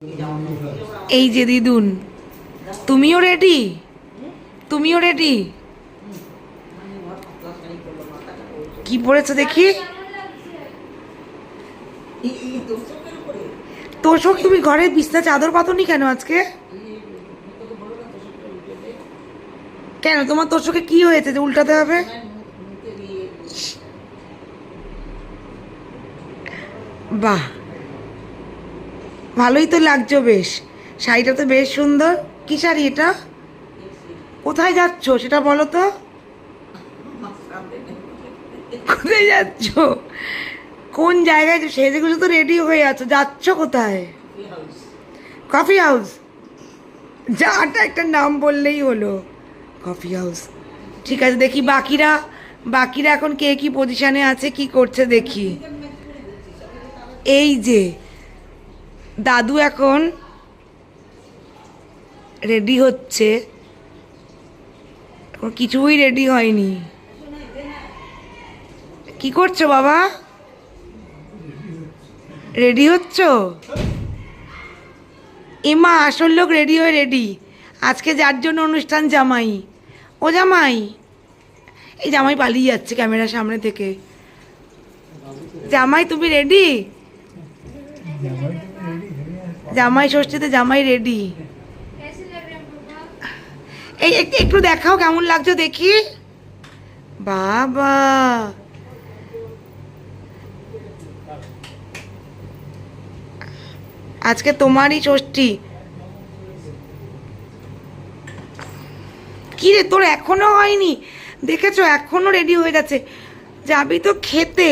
এই যে দিদুন, তুমিও রেডি? তুমিও রেডি? কি পড়েছো দেখি? তোষক? তুমি ঘরে বিছনা চাদর পাতনি কেন আজকে? কেন, তোমার তোষকে কি হয়েছে যে উল্টাতে হবে? বাহ, ভালোই তো লাগছো বেশ। শাড়িটা তো বেশ সুন্দর। কি শাড়ি এটা? কোথায় যাচ্ছ সেটা বলো তো। কোথায় যাচ্ছ? কোন জায়গায় সেজে গুজে তো রেডি হয়ে আছো, যাচ্ছ কোথায়? Coffee house? যাটা একটা নাম বললেই হলো, কফি হাউস। ঠিক আছে, দেখি বাকিরা বাকিরা এখন কে কি পজিশনে আছে, কি করছে দেখি। এই যে দাদু এখন রেডি হচ্ছে, এখন কিছুই রেডি হয়নি। কি করছো বাবা? রেডি হচ্ছ? এমা, আসল লোক রেডি হয়ে রেডি। আজকে যার জন্য অনুষ্ঠান, জামাই। ও জামাই, এই জামাই পালিয়ে যাচ্ছে ক্যামেরার সামনে থেকে। জামাই তুমি রেডি? জামাই ষষ্ঠীতে জামাই রেডি। এই একটু দেখাও কেমন লাগছে দেখি। বাবা, আজকে তোমারই ষষ্ঠী। কি রে, তোর এখনো হয়নি? দেখেছো, এখনো রেডি হয়ে যাচ্ছে। যাবি তো খেতে।